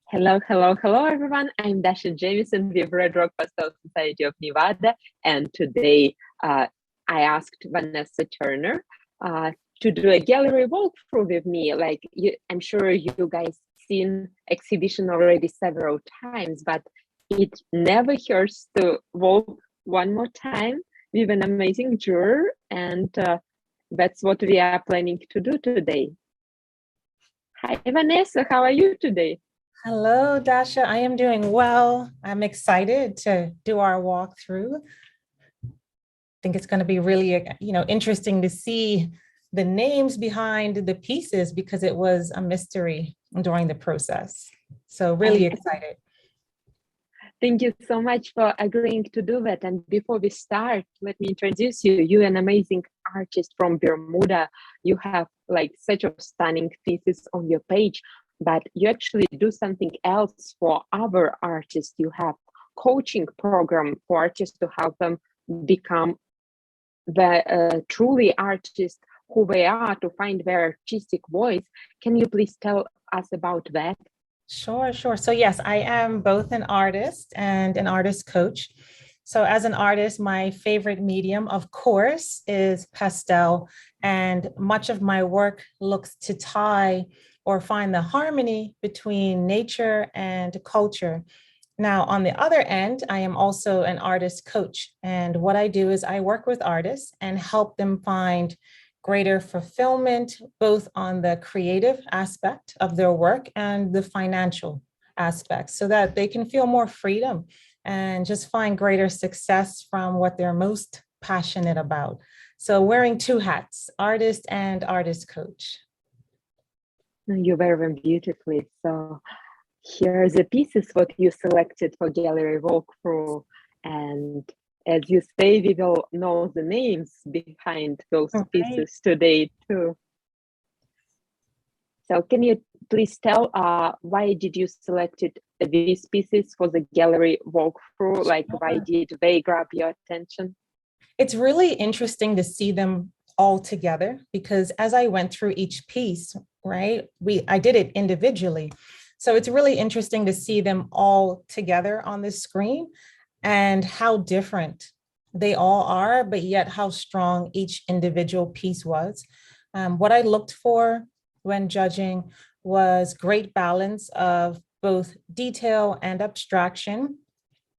Hello, hello, hello, everyone. I'm Dasha Jamison with Red Rock Pastel Society of Nevada, and today I asked Vanessa Turner to do a gallery walkthrough with me. I'm sure you guys seen exhibition already several times, but it never hurts to walk one more time with an amazing juror, and that's what we are planning to do today. Hi, Vanessa. How are you today? Hello, Dasha. I am doing well. I'm excited to do our walkthrough. I think it's going to be really, interesting to see the names behind the pieces because it was a mystery during the process. So really excited. Thank you so much for agreeing to do that. And before we start, let me introduce you. You're an amazing artist from Bermuda. You have such a stunning pieces on your page, but you actually do something else for other artists. You have coaching program for artists to help them become the truly artists who they are, to find their artistic voice. Can you please tell us about that? Sure. So yes, I am both an artist and an artist coach. So as an artist, my favorite medium, of course, is pastel. And much of my work looks to tie or find the harmony between nature and culture. Now, on the other end, I am also an artist coach. And what I do is I work with artists and help them find greater fulfillment, both on the creative aspect of their work and the financial aspect, so that they can feel more freedom and just find greater success from what they're most passionate about. So wearing two hats, artist and artist coach. You wear them beautifully. So here are the pieces what you selected for gallery walkthrough. And as you say, we will know the names behind those pieces today too. So can you please tell why did you selected these pieces for the gallery walkthrough? Why did they grab your attention? It's really interesting to see them all together because as I went through each piece, right, I did it individually. So it's really interesting to see them all together on the screen and how different they all are, but yet how strong each individual piece was. What I looked for when judging was great balance of both detail and abstraction.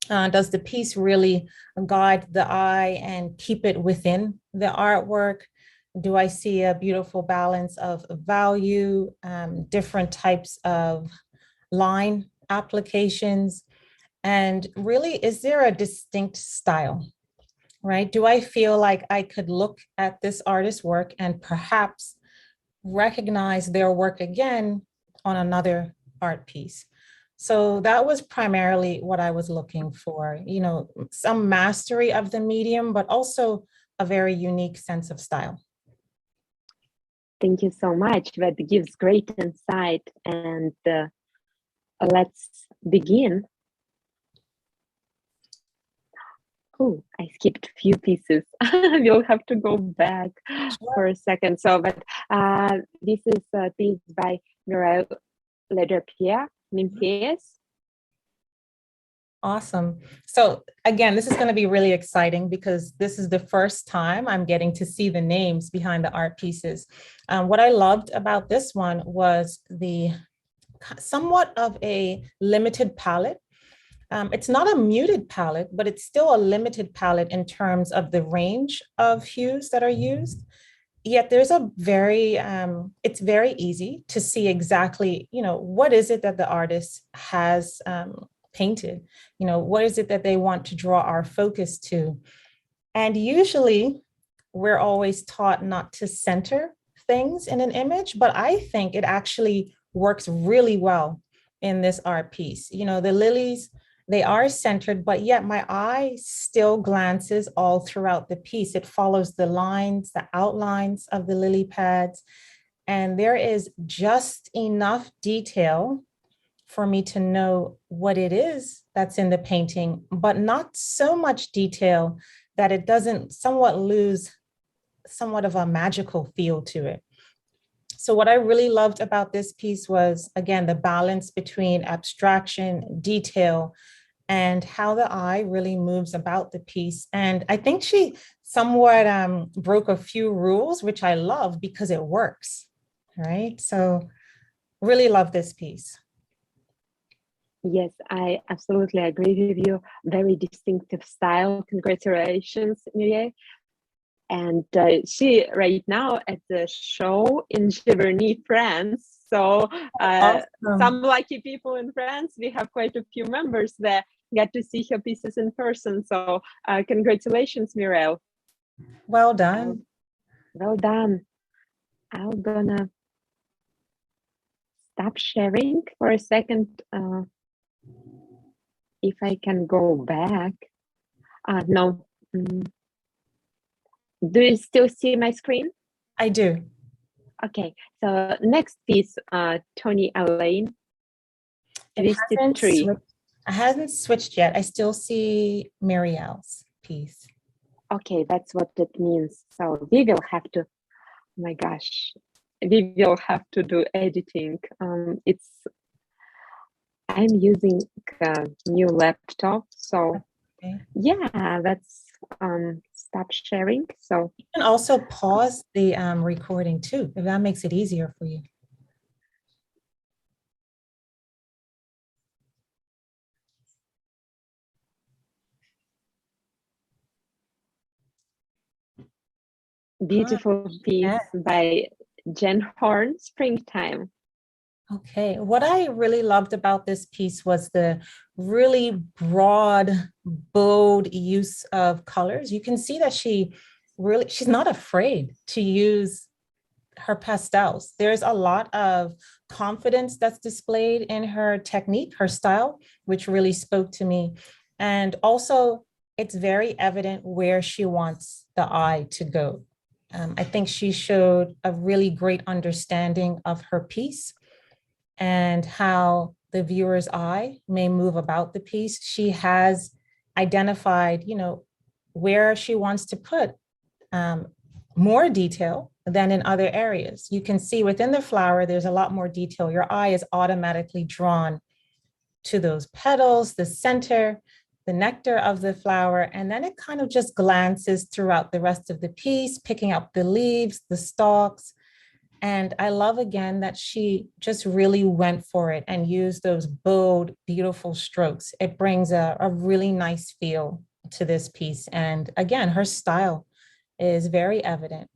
Does the piece really guide the eye and keep it within the artwork? Do I see a beautiful balance of value, different types of line applications? And really, is there a distinct style, right? Do I feel like I could look at this artist's work and perhaps recognize their work again on another art piece? So that was primarily what I was looking for, some mastery of the medium, but also a very unique sense of style. Thank you so much. That gives great insight. And let's begin. Oh, I skipped a few pieces. We'll have to go back for a second. So, but this is a piece by Mireille Ledrappier, Nymphaeus. Awesome. So again, this is going to be really exciting because this is the first time I'm getting to see the names behind the art pieces. What I loved about this one was the somewhat of a limited palette. It's not a muted palette, but it's still a limited palette in terms of the range of hues that are used. Yet there's it's very easy to see exactly, what is it that the artist has painted? What is it that they want to draw our focus to? And usually we're always taught not to center things in an image, but I think it actually works really well in this art piece. The lilies, they are centered, but yet my eye still glances all throughout the piece. It follows the lines, the outlines of the lily pads, and there is just enough detail for me to know what it is that's in the painting, but not so much detail that it doesn't somewhat lose somewhat of a magical feel to it. So what I really loved about this piece was, again, the balance between abstraction, detail, and how the eye really moves about the piece. And I think she somewhat broke a few rules, which I love because it works, right? So really love this piece. Yes, I absolutely agree with you. Very distinctive style. Congratulations, Mireille. And she right now at the show in Giverny, France. So Awesome. some lucky people in France. We have quite a few members that get to see her pieces in person. So congratulations, Mireille. Well done. Well done. I'm gonna stop sharing for a second. If I can go back. No. Do you still see my screen? I do. Okay, so next piece, Tony Allain, Twisted Tree. I haven't switched yet. I still see Mireille's piece. Okay, that's what it means. So we will have to, oh my gosh, we will have to do editing. I'm using a new laptop, so okay. Yeah, that's stop sharing. So you can also pause the recording too, if that makes it easier for you. Beautiful piece by Jen Horn, Springtime. Okay, what I really loved about this piece was the really broad, bold use of colors. You can see that she's not afraid to use her pastels. There's a lot of confidence that's displayed in her technique, her style, which really spoke to me. And also, it's very evident where she wants the eye to go. I think she showed a really great understanding of her piece and how the viewer's eye may move about the piece. She has identified, where she wants to put more detail than in other areas. You can see within the flower, there's a lot more detail. Your eye is automatically drawn to those petals, the center, the nectar of the flower, and then it kind of just glances throughout the rest of the piece, picking up the leaves, the stalks. And I love again that she just really went for it and used those bold, beautiful strokes. It brings a really nice feel to this piece. And again, her style is very evident.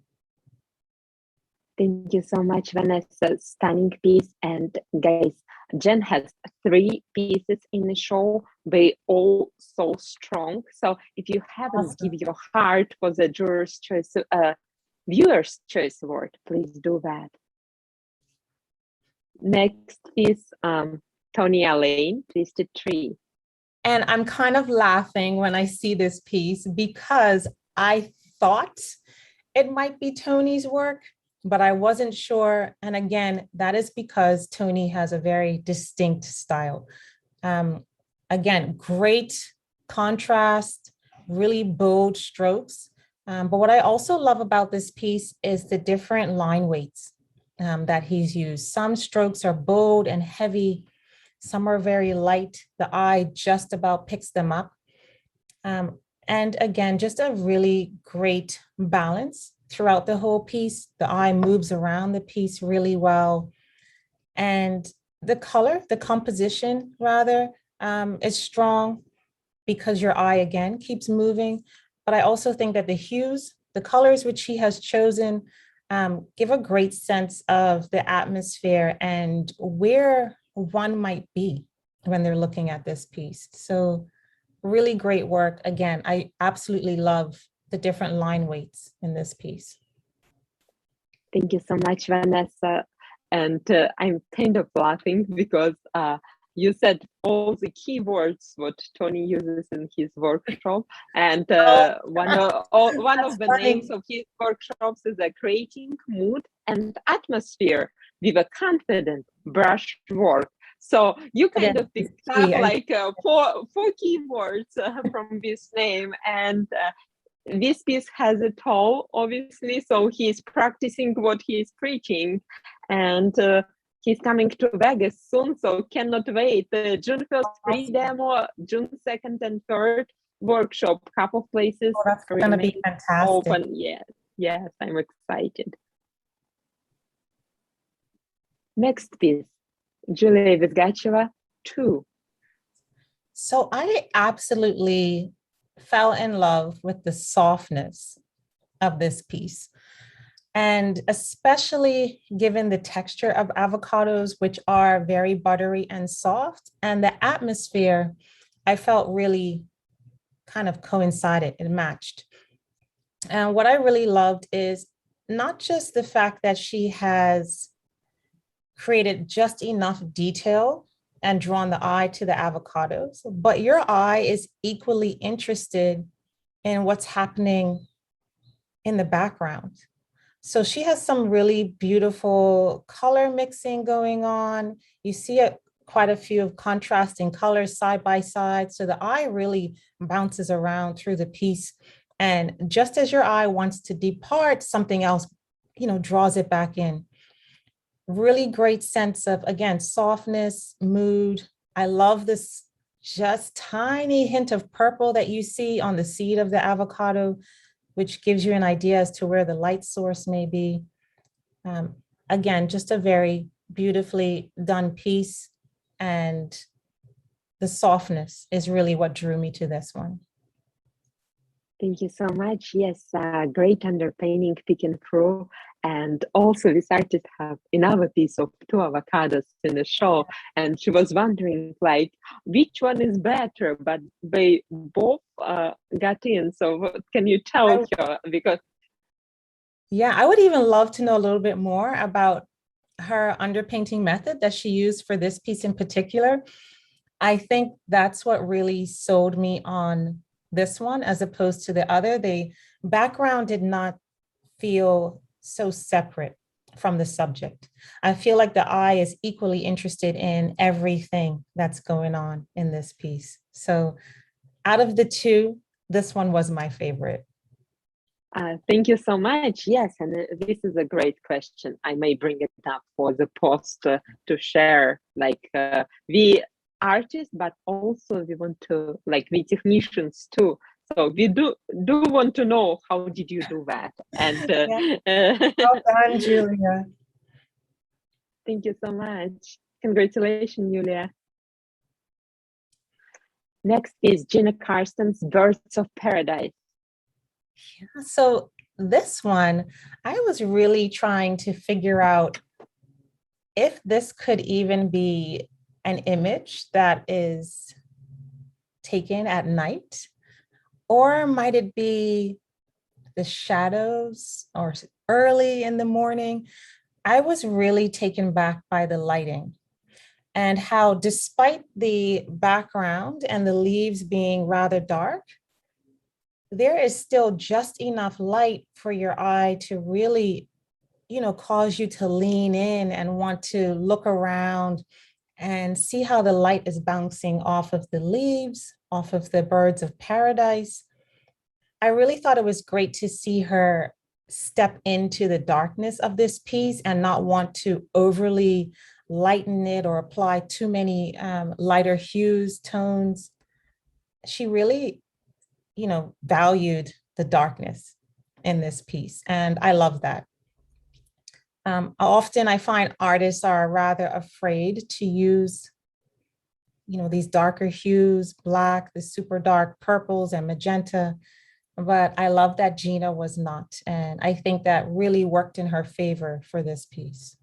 Thank you so much, Vanessa. Stunning piece. And guys, Jen has 3 pieces in the show. They all so strong. So if you haven't given your heart for the juror's choice, viewer's choice award, please do that. Next piece, Tony Allain, Twisted Tree. And I'm kind of laughing when I see this piece because I thought it might be Tony's work, but I wasn't sure. And again, that is because Tony has a very distinct style. Again, great contrast, really bold strokes. But what I also love about this piece is the different line weights that he's used. Some strokes are bold and heavy. Some are very light. The eye just about picks them up. And again, just a really great balance throughout the whole piece. The eye moves around the piece really well. And the color, the composition rather, is strong because your eye again keeps moving. But I also think that the hues, the colors which he has chosen, give a great sense of the atmosphere and where one might be when they're looking at this piece. So really great work. Again, I absolutely love the different line weights in this piece. Thank you so much, Vanessa. And I'm kind of laughing because you said all the keywords what Tony uses in his workshop, and one of the names of his workshops is creating mood and atmosphere with a confident brush work. So you kind of picked up like four keywords from this name, and this piece has a toll, obviously, so he's practicing what he's preaching, and he's coming to Vegas soon, so cannot wait. June 1st free demo, June 2nd and 3rd workshop, couple places. Oh, that's going to be fantastic. Open. Yes, I'm excited. Next piece, Julia Bezgacheva, 2. So I absolutely fell in love with the softness of this piece. And especially given the texture of avocados, which are very buttery and soft, and the atmosphere, I felt really kind of coincided and matched. And what I really loved is not just the fact that she has created just enough detail and drawn the eye to the avocados, but your eye is equally interested in what's happening in the background. So she has some really beautiful color mixing going on. You see quite a few of contrasting colors side by side. So the eye really bounces around through the piece. And just as your eye wants to depart, something else, draws it back in. Really great sense of, again, softness, mood. I love this just tiny hint of purple that you see on the seed of the avocado, which gives you an idea as to where the light source may be. Again, just a very beautifully done piece, and the softness is really what drew me to this one. Thank you so much. Yes, great underpainting, picking through. And also this artist have another piece of 2 avocados in the show. And she was wondering which one is better, but they both got in. So what can you tell her? Because yeah, I would even love to know a little bit more about her underpainting method that she used for this piece in particular. I think that's what really sold me on this one as opposed to the other. The background did not feel so separate from the subject. I feel like the eye is equally interested in everything that's going on in this piece. So out of the 2, this one was my favorite. Thank you so much. Yes, and this is a great question. I may bring it up for the post to share, we artists, but also we want to, we technicians too. So we do want to know, how did you do that? And well done, Julia. Thank you so much. Congratulations, Julia. Next is Gina Carstens, Birds of Paradise. Yeah, so this one, I was really trying to figure out if this could even be an image that is taken at night, or might it be the shadows or early in the morning? I was really taken back by the lighting and how, despite the background and the leaves being rather dark, there is still just enough light for your eye to really, cause you to lean in and want to look around and see how the light is bouncing off of the leaves, off of the birds of paradise. I really thought it was great to see her step into the darkness of this piece and not want to overly lighten it or apply too many lighter hues, tones. She really, valued the darkness in this piece, and I love that. Often I find artists are rather afraid to use, these darker hues, black, the super dark purples and magenta, but I love that Gina was not. And I think that really worked in her favor for this piece.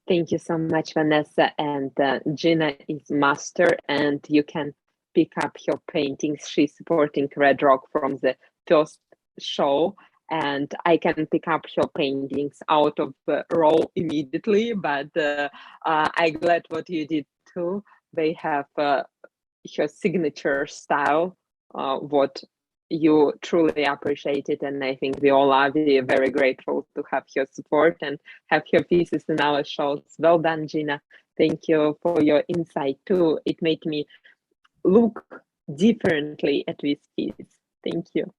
Thank you so much, Vanessa. And Gina is master, and you can pick up her paintings. She's supporting Red Rock from the first show, and I can pick up her paintings out of raw immediately, but I'm glad what you did too. They have her signature style, what you truly appreciate it, and I think we all are very grateful to have your support and have your pieces in our shows. Well done, Gina. Thank you for your insight too. It made me look differently at this piece. Thank you.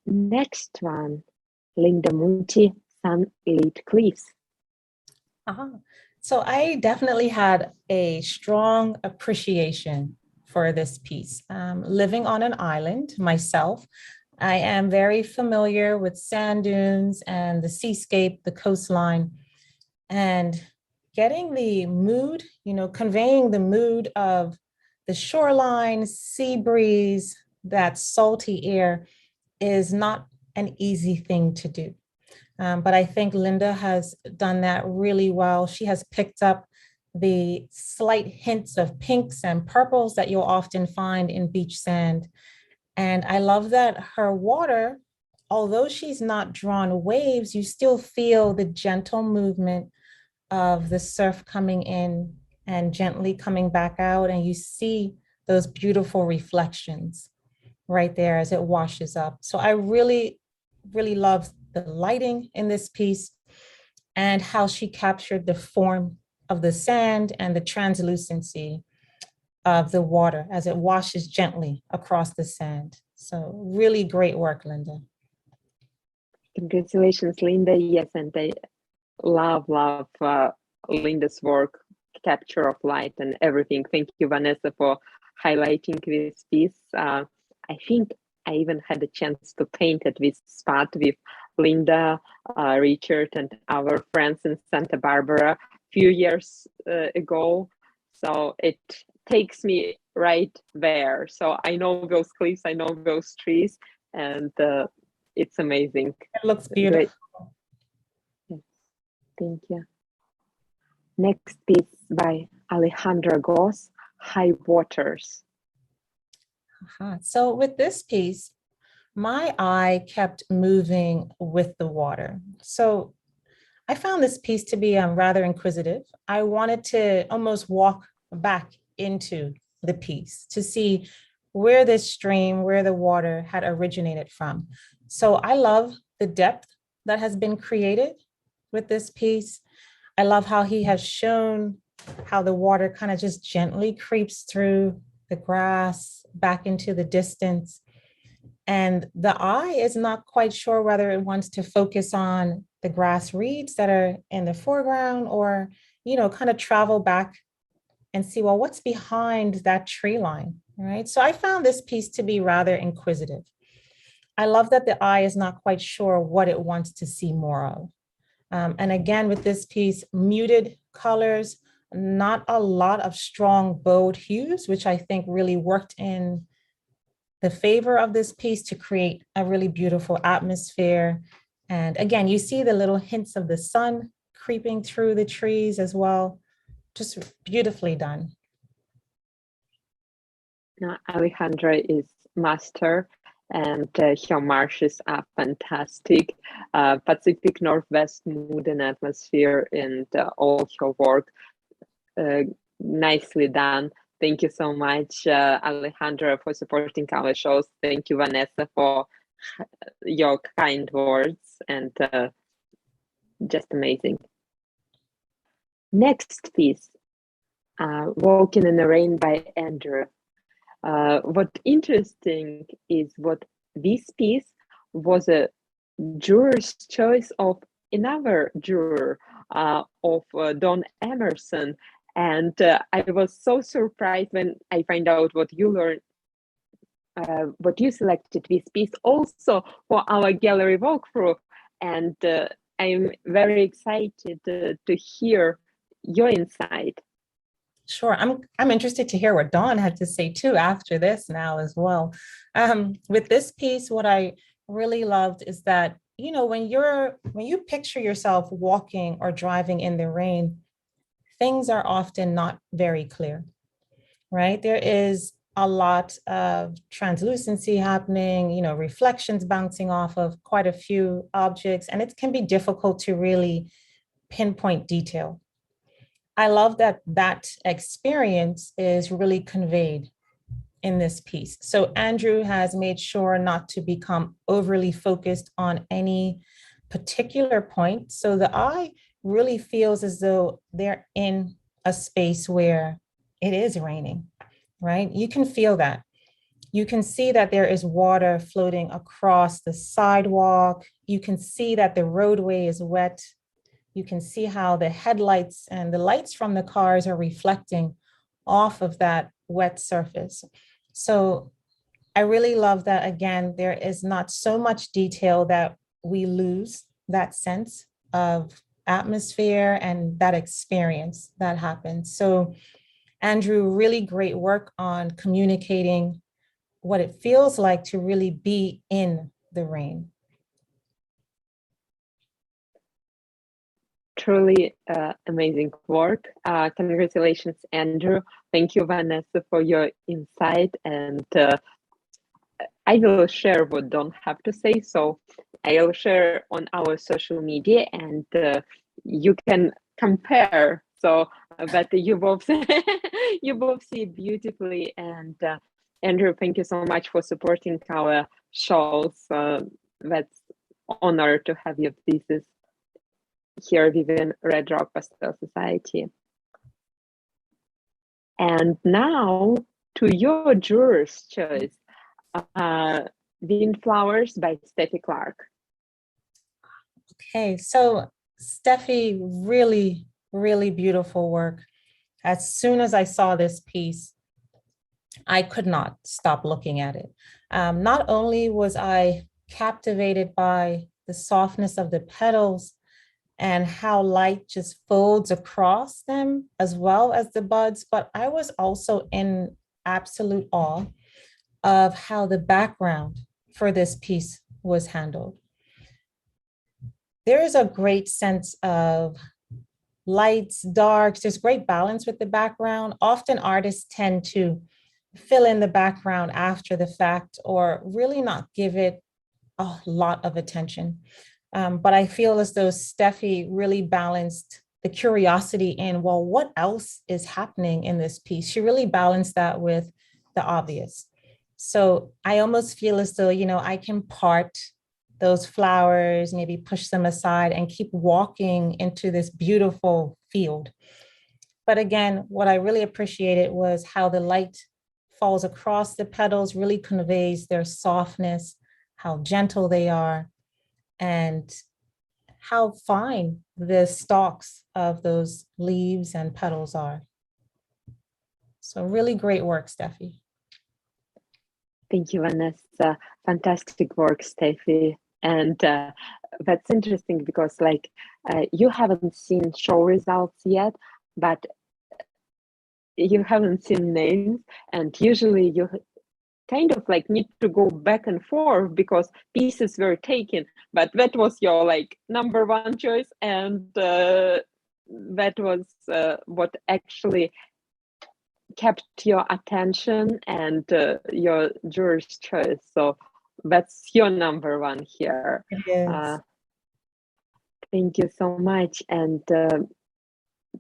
Next one, Linda Mutti, Sunlit Cliffs. So I definitely had a strong appreciation for this piece. Living on an island myself, I am very familiar with sand dunes and the seascape, the coastline, and getting the mood, conveying the mood of the shoreline, sea breeze, that salty air is not an easy thing to do. But I think Linda has done that really well. She has picked up the slight hints of pinks and purples that you'll often find in beach sand. And I love that her water, although she's not drawn waves, you still feel the gentle movement of the surf coming in and gently coming back out. And you see those beautiful reflections right there as it washes up. So I really, really love the lighting in this piece and how she captured the form of the sand and the translucency of the water as it washes gently across the sand. So really great work, Linda. Congratulations, Linda. Yes, and I love Linda's work, capture of light and everything. Thank you, Vanessa, for highlighting this piece. I think I even had a chance to paint at this spot with Linda, Richard, and our friends in Santa Barbara a few years ago. So it takes me right there. So I know those cliffs, I know those trees, and it's amazing. It looks beautiful. Yes. Thank you. Next piece by Alejandra Goss, High Waters. So with this piece, my eye kept moving with the water. So I found this piece to be rather inquisitive. I wanted to almost walk back into the piece to see where this stream, where the water had originated from. So I love the depth that has been created with this piece. I love how he has shown how the water kind of just gently creeps through the grass back into the distance. And the eye is not quite sure whether it wants to focus on the grass reeds that are in the foreground or, kind of travel back and see, well, what's behind that tree line, right? So I found this piece to be rather inquisitive. I love that the eye is not quite sure what it wants to see more of. And again, with this piece, muted colors, not a lot of strong, bold hues, which I think really worked in the favor of this piece to create a really beautiful atmosphere. And again, you see the little hints of the sun creeping through the trees as well. Just beautifully done. Now, Alejandra is master, and her marshes are fantastic. Pacific Northwest mood and atmosphere, and all her work nicely done. Thank you so much, Alejandra, for supporting our shows. Thank you, Vanessa, for your kind words, and just amazing. Next piece, Walking in the Rain by Andrew. What interesting is what this piece was a juror's choice of another juror, of Don Emerson. And I was so surprised when I find out what you learned, what you selected this piece also for our gallery walkthrough. And I'm very excited to hear your insight. Sure, I'm interested to hear what Dawn had to say too after this now as well. With this piece, what I really loved is that, when you picture yourself walking or driving in the rain, things are often not very clear, right? There is a lot of translucency happening, reflections bouncing off of quite a few objects, and it can be difficult to really pinpoint detail. I love that experience is really conveyed in this piece. So Andrew has made sure not to become overly focused on any particular point. So the eye really feels as though they're in a space where it is raining, right? You can feel that. You can see that there is water floating across the sidewalk. You can see that the roadway is wet. You can see how the headlights and the lights from the cars are reflecting off of that wet surface. So I really love that. Again, there is not so much detail that we lose that sense of atmosphere and that experience that happens. So Andrew, really great work on communicating what it feels like to really be in the rain. Truly amazing work. Congratulations, Andrew. Thank you, Vanessa, for your insight. And I will share what don't have to say. So I'll share on our social media, and you can compare. So that you both you both see beautifully. And Andrew, thank you so much for supporting our shows. That's honor to have your thesis here within Red Rock Pastel Society. And now to your juror's choice, Windflowers by Stephie Clark. Okay, so Stephie, really, really beautiful work. As soon as I saw this piece, I could not stop looking at it. Not only was I captivated by the softness of the petals and how light just folds across them as well as the buds, but I was also in absolute awe of how the background for this piece was handled. There is a great sense of lights, darks, there's great balance with the background. Often artists tend to fill in the background after the fact or really not give it a lot of attention. But I feel as though Stephie really balanced the curiosity in, well, what else is happening in this piece? She really balanced that with the obvious. So I almost feel as though, you know, I can part those flowers, maybe push them aside and keep walking into this beautiful field. But again, what I really appreciated was how the light falls across the petals, really conveys their softness, how gentle they are, and how fine the stalks of those leaves and petals are. So really great work, Stephie. Thank you, Vanessa. Fantastic work, Stephie. And that's interesting because you haven't seen show results yet, but you haven't seen names. And usually you kind of need to go back and forth because pieces were taken, but that was your number one choice, and that was what actually kept your attention and your juror's choice. So that's your number one here. Thank you so much, and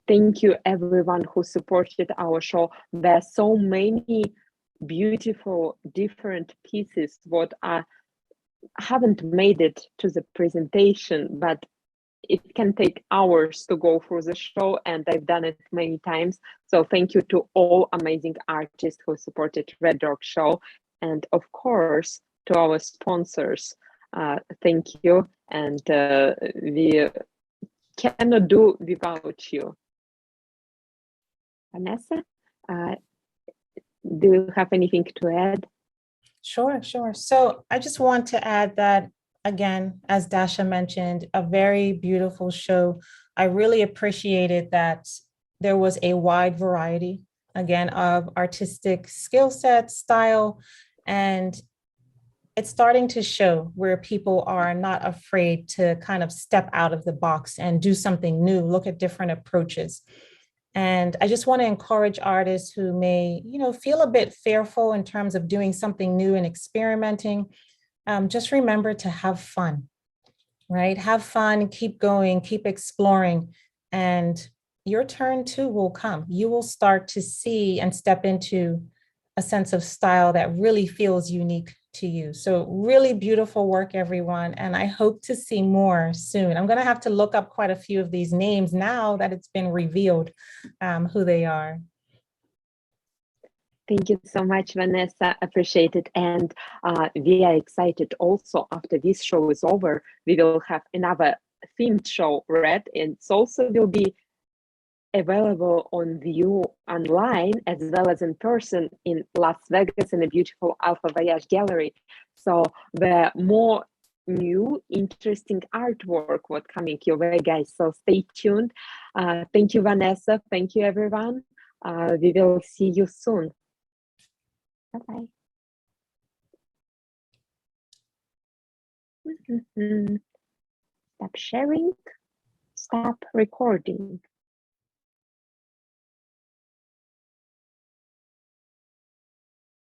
thank you everyone who supported our show. There are so many beautiful different pieces what I haven't made it to the presentation, but it can take hours to go through the show, and I've done it many times. So thank you to all amazing artists who supported Red Rock Show, and of course to our sponsors. Thank you, and we cannot do without you. Vanessa, do you have anything to add? Sure. So I just want to add that, again, as Dasha mentioned, a very beautiful show. I really appreciated that there was a wide variety, again, of artistic skill set, style, and it's starting to show where people are not afraid to kind of step out of the box and do something new, look at different approaches. And I just want to encourage artists who may, feel a bit fearful in terms of doing something new and experimenting. Just remember to have fun, right? Have fun, keep going, keep exploring, and your turn too will come. You will start to see and step into a sense of style that really feels unique to you. So really beautiful work, everyone. And I hope to see more soon. I'm going to have to look up quite a few of these names now that it's been revealed who they are. Thank you so much, Vanessa. Appreciate it. And we are excited also after this show is over, we will have another themed show, right? And it also will be available on view online as well as in person in Las Vegas in a beautiful Alpha Voyage gallery. So the more new interesting artwork what coming your way, guys. So stay tuned. Thank you, Vanessa. Thank you, everyone. We will see you soon. Bye-bye. Stop sharing. Stop recording.